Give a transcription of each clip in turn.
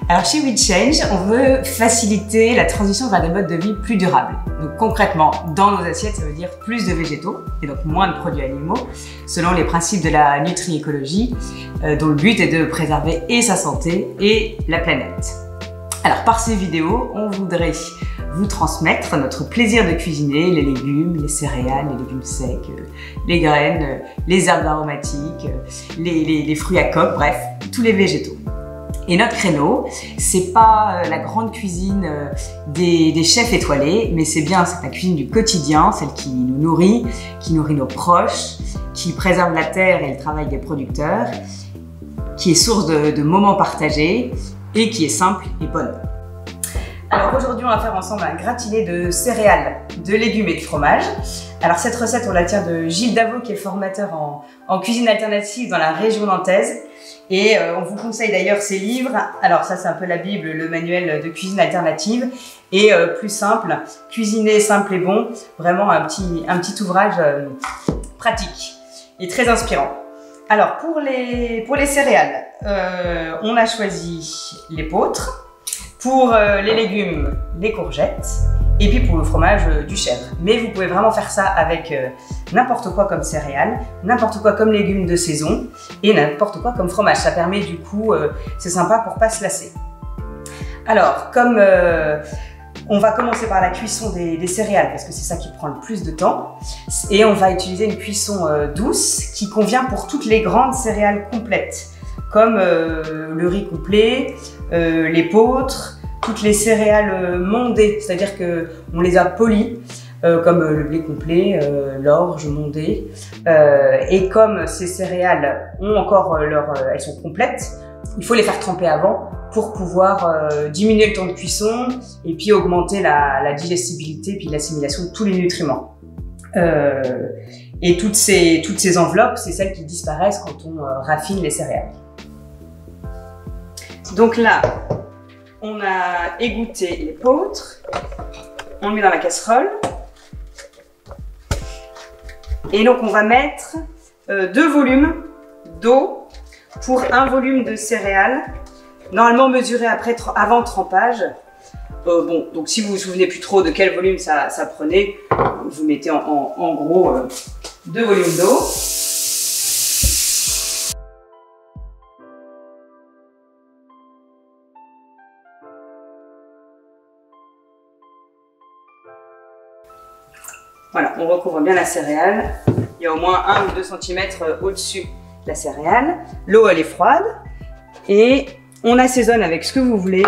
Alors chez WeChange, on veut faciliter la transition vers des modes de vie plus durables. Donc concrètement, dans nos assiettes, ça veut dire plus de végétaux et donc moins de produits animaux, selon les principes de la nutri-écologie, dont le but est de préserver et sa santé et la planète. Alors par ces vidéos, on voudrait vous transmettre notre plaisir de cuisiner les légumes, les céréales, les légumes secs, les graines, les herbes aromatiques, les fruits à coque, bref, tous les végétaux. Et notre créneau, c'est pas la grande cuisine des chefs étoilés, mais c'est la cuisine du quotidien, celle qui nous nourrit, qui nourrit nos proches, qui préserve la terre et le travail des producteurs, qui est source de moments partagés et qui est simple et bonne. Alors aujourd'hui, on va faire ensemble un gratiné de céréales, de légumes et de fromage. Alors cette recette, on la tient de Gilles Davot, qui est formateur en cuisine alternative dans la région nantaise. Et on vous conseille d'ailleurs ses livres. Alors ça, c'est un peu la Bible, le manuel de cuisine alternative. Et plus simple, cuisiner simple et bon. Vraiment un petit ouvrage pratique et très inspirant. Alors pour les céréales, on a choisi l'épeautre. Pour les légumes, les courgettes, et puis pour le fromage, du chèvre. Mais vous pouvez vraiment faire ça avec n'importe quoi comme céréales, n'importe quoi comme légumes de saison, et n'importe quoi comme fromage. Ça permet du coup, c'est sympa pour pas se lasser. Alors, comme on va commencer par la cuisson des céréales, parce que c'est ça qui prend le plus de temps, et on va utiliser une cuisson douce qui convient pour toutes les grandes céréales complètes, comme le riz complet, l'épeautre, toutes les céréales mondées, c'est-à-dire qu'on les a polies, comme le blé complet, l'orge mondée. Et comme ces céréales ont encore elles sont complètes, il faut les faire tremper avant pour pouvoir diminuer le temps de cuisson et puis augmenter la digestibilité puis l'assimilation de tous les nutriments. Et toutes ces enveloppes, c'est celles qui disparaissent quand on raffine les céréales. Donc là, on a égoutté l'épeautre, on le met dans la casserole. Et donc on va mettre 2 volumes d'eau pour 1 volume de céréales, normalement mesuré avant trempage. Bon, donc si vous vous souvenez plus trop de quel volume ça prenait, vous mettez en gros 2 volumes d'eau. Voilà, on recouvre bien la céréale. Il y a au moins 1 ou 2 cm au-dessus de la céréale. L'eau, elle est froide. Et on assaisonne avec ce que vous voulez.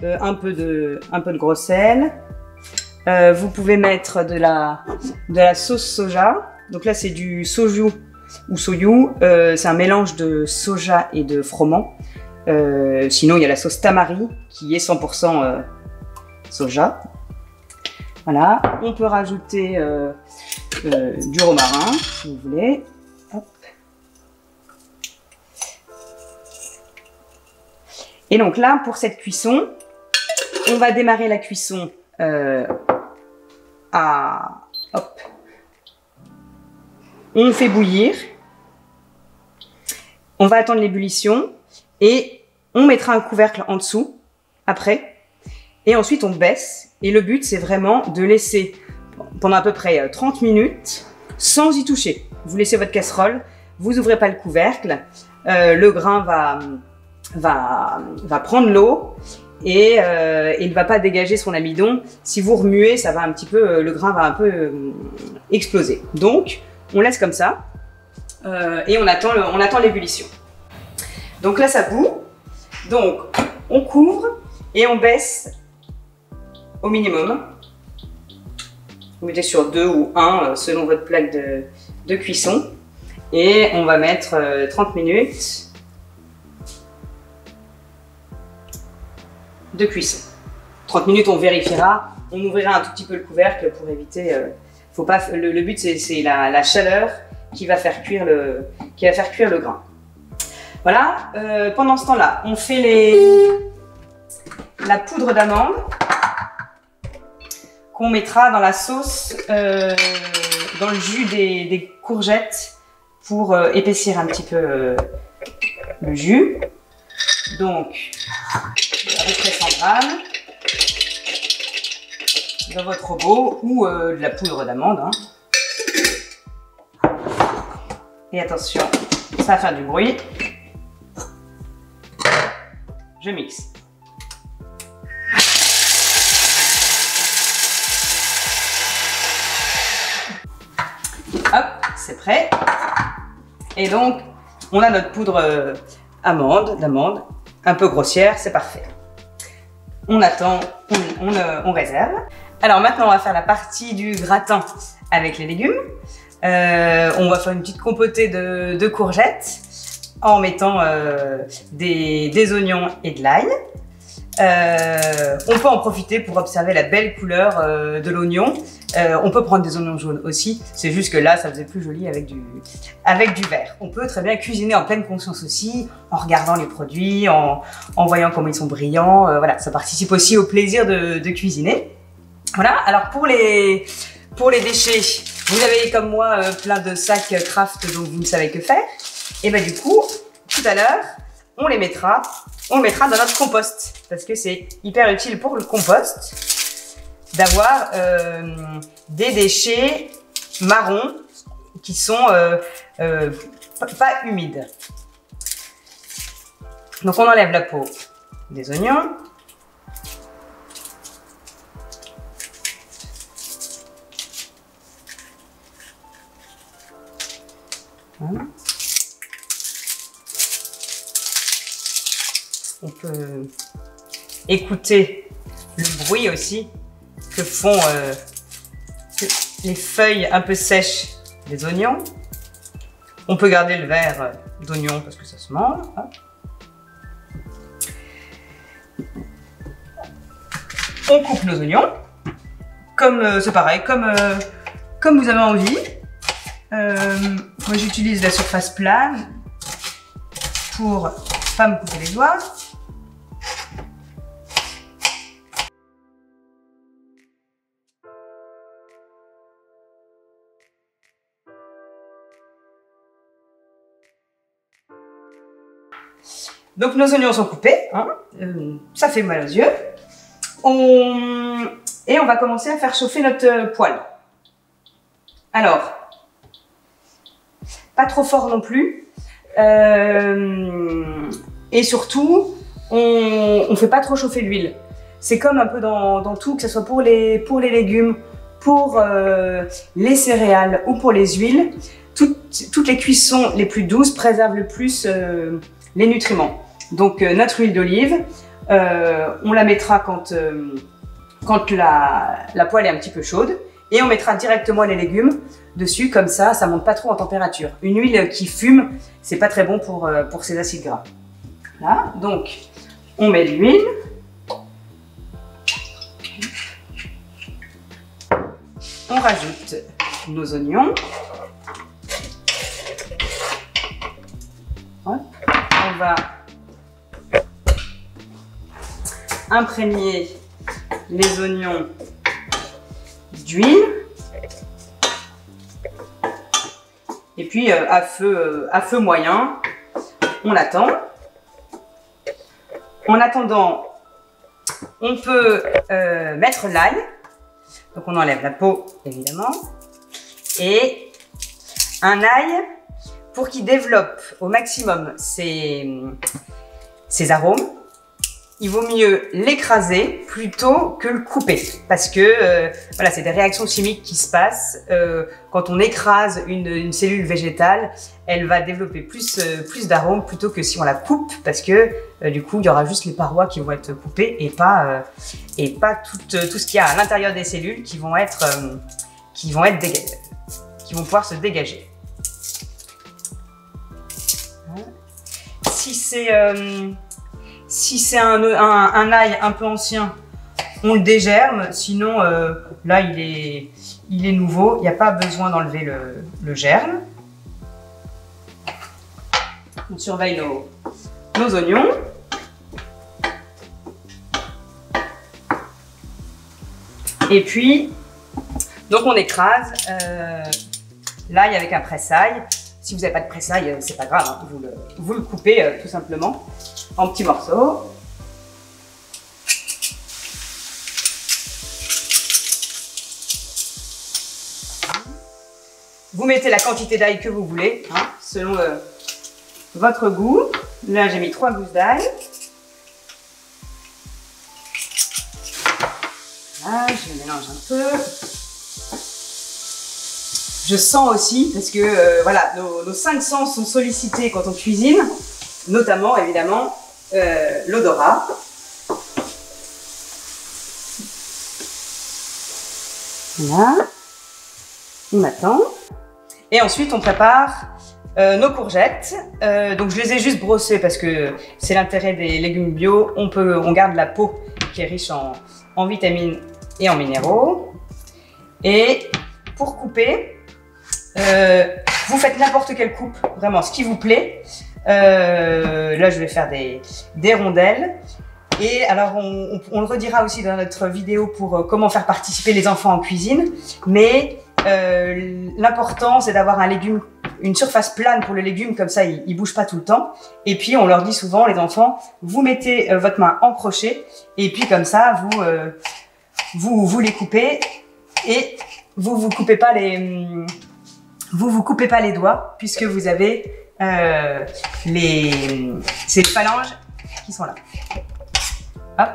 Un peu de gros sel. Vous pouvez mettre de la sauce soja. Donc là, c'est du soju ou soyu. C'est un mélange de soja et de froment. Sinon, il y a la sauce tamari qui est 100% soja. Voilà, on peut rajouter du romarin, si vous voulez. Hop. Et donc là, pour cette cuisson, on va démarrer la cuisson hop. On fait bouillir. On va attendre l'ébullition et on mettra un couvercle en dessous après. Et ensuite, on baisse. Et le but, c'est vraiment de laisser pendant à peu près 30 minutes sans y toucher. Vous laissez votre casserole, vous ouvrez pas le couvercle, le grain va prendre l'eau et il ne va pas dégager son amidon. Si vous remuez, ça va un petit peu, le grain va un peu exploser. Donc, on laisse comme ça et on attend l'ébullition. Donc là, ça bout. Donc, on couvre et on baisse au minimum. Vous mettez sur 2 ou 1 selon votre plaque de cuisson. Et on va mettre 30 minutes de cuisson. 30 minutes, on vérifiera. On ouvrira un tout petit peu le couvercle pour éviter... faut pas, le but, c'est la chaleur qui va faire cuire le grain. Voilà. Pendant ce temps-là, on fait la poudre d'amande qu'on mettra dans la sauce, dans le jus des courgettes pour épaissir un petit peu le jus. Donc, peu près 100 grammes dans votre robot ou de la poudre d'amande. Hein. Et attention, ça va faire du bruit. Je mixe. Hop, c'est prêt. Et donc, on a notre poudre d'amande, un peu grossière, c'est parfait. On attend, on réserve. Alors maintenant, on va faire la partie du gratin avec les légumes. On va faire une petite compotée de courgettes en mettant des oignons et de l'ail. On peut en profiter pour observer la belle couleur de l'oignon. On peut prendre des oignons jaunes aussi, c'est juste que là ça faisait plus joli avec du vert. On peut très bien cuisiner en pleine conscience aussi, en regardant les produits, en voyant comment ils sont brillants. Voilà, ça participe aussi au plaisir de cuisiner. Voilà, alors pour les déchets, vous avez comme moi plein de sacs craft dont vous ne savez que faire. Et bien du coup, tout à l'heure, on le mettra dans notre compost parce que c'est hyper utile pour le compost d'avoir des déchets marrons qui sont pas humides. Donc on enlève la peau des oignons. Voilà. On peut écouter le bruit aussi que font les feuilles un peu sèches des oignons. On peut garder le verre d'oignon parce que ça se mange. On coupe nos oignons, comme c'est pareil, comme vous avez envie. Moi j'utilise la surface plane pour pas me couper les doigts. Donc nos oignons sont coupés, hein, ça fait mal aux yeux. Et on va commencer à faire chauffer notre poêle. Alors, pas trop fort non plus. Et surtout, on ne fait pas trop chauffer l'huile. C'est comme un peu dans tout, que ce soit pour les légumes, pour les céréales ou pour les huiles. Toutes les cuissons les plus douces préservent le plus les nutriments. Donc notre huile d'olive, on la mettra quand la poêle est un petit peu chaude et on mettra directement les légumes dessus, comme ça monte pas trop en température. Une huile qui fume, c'est pas très bon pour ces acides gras. Là, donc on met de l'huile. On rajoute nos oignons. Hop. On va imprégner les oignons d'huile. Et puis à feu moyen, on attend. En attendant, on peut mettre l'ail. Donc on enlève la peau évidemment. Et un ail, pour qu'il développe au maximum ses arômes, il vaut mieux l'écraser plutôt que le couper. Parce que voilà, c'est des réactions chimiques qui se passent. Quand on écrase une cellule végétale, elle va développer plus d'arômes plutôt que si on la coupe. Parce que du coup, il y aura juste les parois qui vont être coupées et pas tout ce qu'il y a à l'intérieur des cellules qui vont pouvoir se dégager. Si c'est un ail un peu ancien, on le dégerme. Sinon, là, il est nouveau. Il n'y a pas besoin d'enlever le germe. On surveille nos oignons. Et puis, donc on écrase l'ail avec un presse-ail. Si vous n'avez pas de presse-ail, c'est pas grave, hein, vous le coupez tout simplement en petits morceaux. vous mettez la quantité d'ail que vous voulez, hein, selon votre goût. Là, j'ai mis 3 gousses d'ail. Voilà, je mélange un peu. Je sens aussi, parce que voilà, nos 5 sens sont sollicités quand on cuisine, notamment évidemment l'odorat. Voilà, on attend. Et ensuite on prépare nos courgettes. Donc je les ai juste brossées parce que c'est l'intérêt des légumes bio. On garde la peau qui est riche en vitamines et en minéraux. Et pour couper, vous faites n'importe quelle coupe, vraiment ce qui vous plaît. Là je vais faire des rondelles. Et alors on le redira aussi dans notre vidéo pour comment faire participer les enfants en cuisine. Mais l'important c'est d'avoir une surface plane pour le légume, comme ça il bouge pas tout le temps. Et puis on leur dit souvent, les enfants, vous mettez votre main en crochet et puis comme ça vous les coupez et vous coupez pas les doigts, puisque vous avez c'est les phalanges qui sont là. Hop.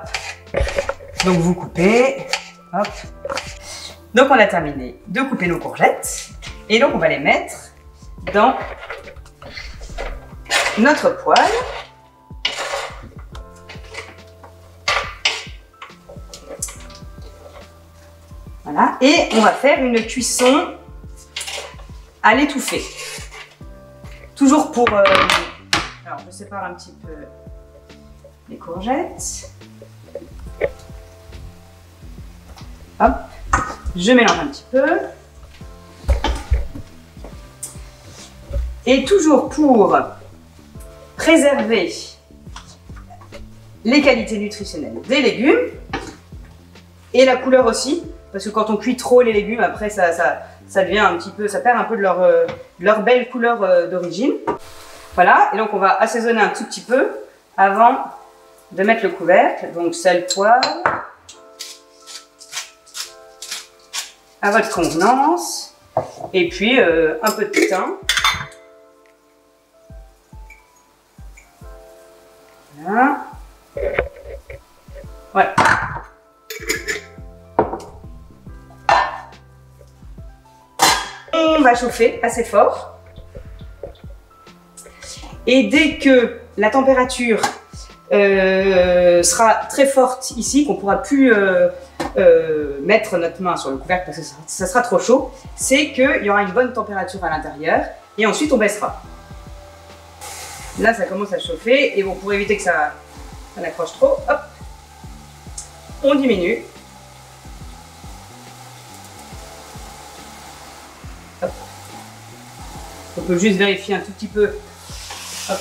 Donc vous coupez. Hop. Donc on a terminé de couper nos courgettes. Et donc on va les mettre dans notre poêle. Voilà. Et on va faire une cuisson à l'étouffée. Toujours pour... alors je sépare un petit peu les courgettes. Hop. Je mélange un petit peu. Et toujours pour préserver les qualités nutritionnelles des légumes et la couleur aussi, parce que quand on cuit trop les légumes, après ça devient un petit peu, ça perd un peu de leur belle couleur d'origine. Voilà, et donc on va assaisonner un tout petit peu avant de mettre le couvercle. Donc sel, poivre, à votre convenance, et puis un peu de thym. Voilà. Voilà. On va chauffer assez fort. Et dès que la température sera très forte ici, qu'on ne pourra plus mettre notre main sur le couvercle parce que ça sera trop chaud, c'est qu'il y aura une bonne température à l'intérieur et ensuite on baissera. Là ça commence à chauffer et bon, pour éviter que ça accroche trop, hop, on diminue. Hop. On peut juste vérifier un tout petit peu. Hop.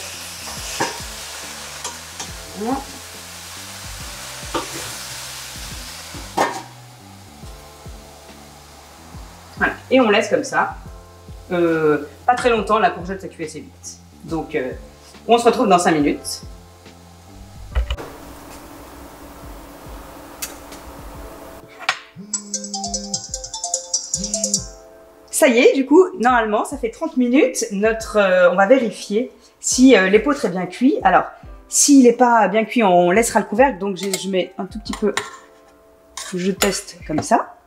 Voilà. Voilà. Et on laisse comme ça. Pas très longtemps, la courgette ça cuit assez vite. Donc on se retrouve dans 5 minutes. Ça y est, du coup, normalement, ça fait 30 minutes. On va vérifier si l'épeautre est bien cuit. Alors, s'il n'est pas bien cuit, on laissera le couvercle. Donc, je mets un tout petit peu. Je teste comme ça.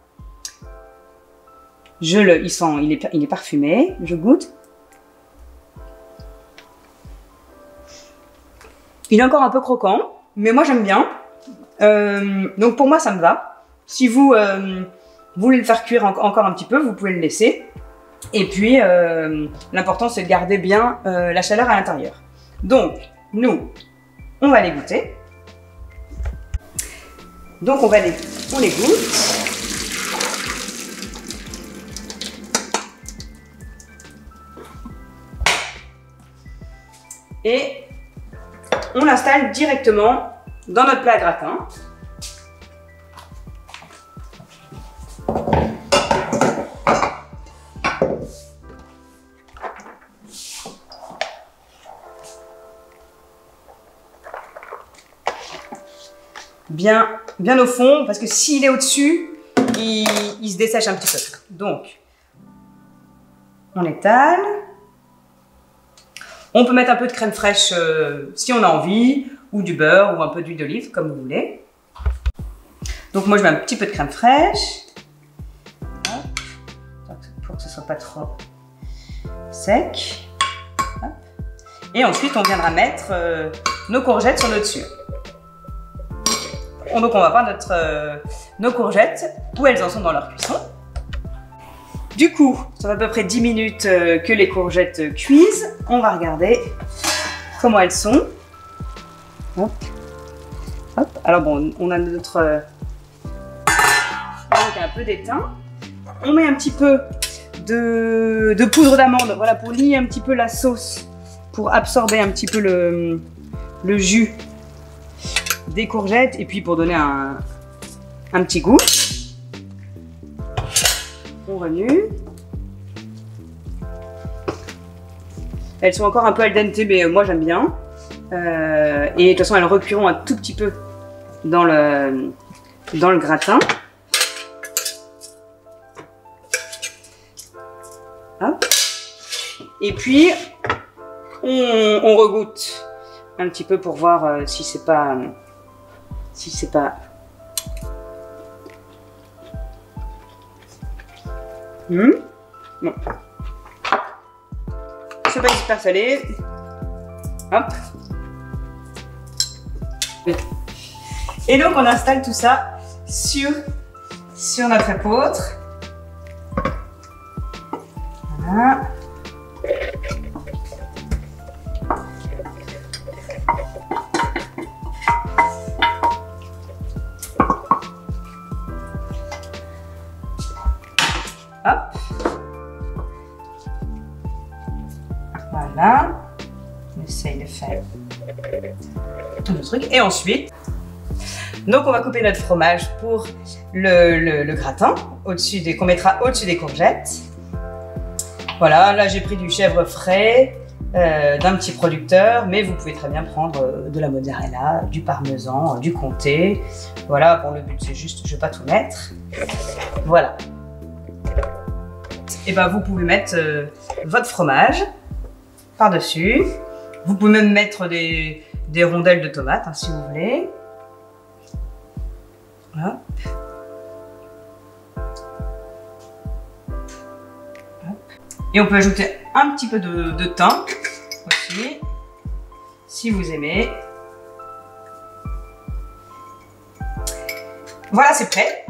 Il est parfumé. Je goûte. Il est encore un peu croquant, mais moi j'aime bien. Donc pour moi ça me va. Si vous voulez le faire cuire encore un petit peu, vous pouvez le laisser. Et puis l'important c'est de garder bien la chaleur à l'intérieur. Donc nous, on va les goûter. Donc on les goûte. Et on l'installe directement dans notre plat à gratin. Bien au fond, parce que s'il est au-dessus, il se dessèche un petit peu. Donc, On étale. On peut mettre un peu de crème fraîche si on a envie, ou du beurre, ou un peu d'huile d'olive, comme vous voulez. Donc moi je mets un petit peu de crème fraîche. Hop. Pour que ce soit pas trop sec. Hop. Et ensuite on viendra mettre nos courgettes sur le dessus. Donc on va voir nos courgettes, où elles en sont dans leur cuisson. Du coup, ça fait à peu près 10 minutes que les courgettes cuisent. On va regarder comment elles sont. Hop. Hop. Alors bon, on a notre un peu d'étain. On met un petit peu de poudre d'amande, voilà, pour lier un petit peu la sauce, pour absorber un petit peu le jus des courgettes et puis pour donner un petit goût. On remue. Elles sont encore un peu al dente, mais moi j'aime bien. Et de toute façon, elles recuiront un tout petit peu dans le gratin. Hop. Et puis, on regoute un petit peu pour voir si c'est pas... Bon. C'est pas super salé. Hop. Et donc on installe tout ça sur notre épeautre. Voilà. Hop. Voilà. On essaye de faire tout le truc. Et ensuite, donc on va couper notre fromage pour le gratin qu'on mettra au-dessus des courgettes. Voilà, là j'ai pris du chèvre frais d'un petit producteur, mais vous pouvez très bien prendre de la mozzarella, du parmesan, du comté. Voilà, bon le but c'est juste, je ne vais pas tout mettre. Voilà. Et ben vous pouvez mettre votre fromage par-dessus. Vous pouvez même mettre des rondelles de tomates si vous voulez. Voilà. Et on peut ajouter un petit peu de thym aussi, si vous aimez. Voilà, c'est prêt.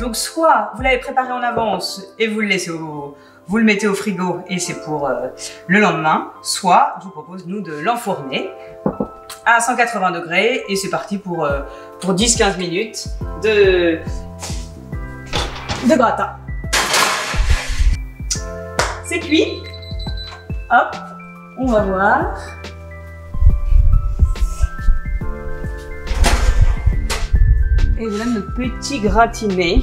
Donc soit vous l'avez préparé en avance et vous le mettez au frigo et c'est pour le lendemain, soit je vous propose nous de l'enfourner à 180 degrés et c'est parti pour 10-15 minutes de gratin. C'est cuit. Hop, on va voir. Et voilà notre petit gratiné.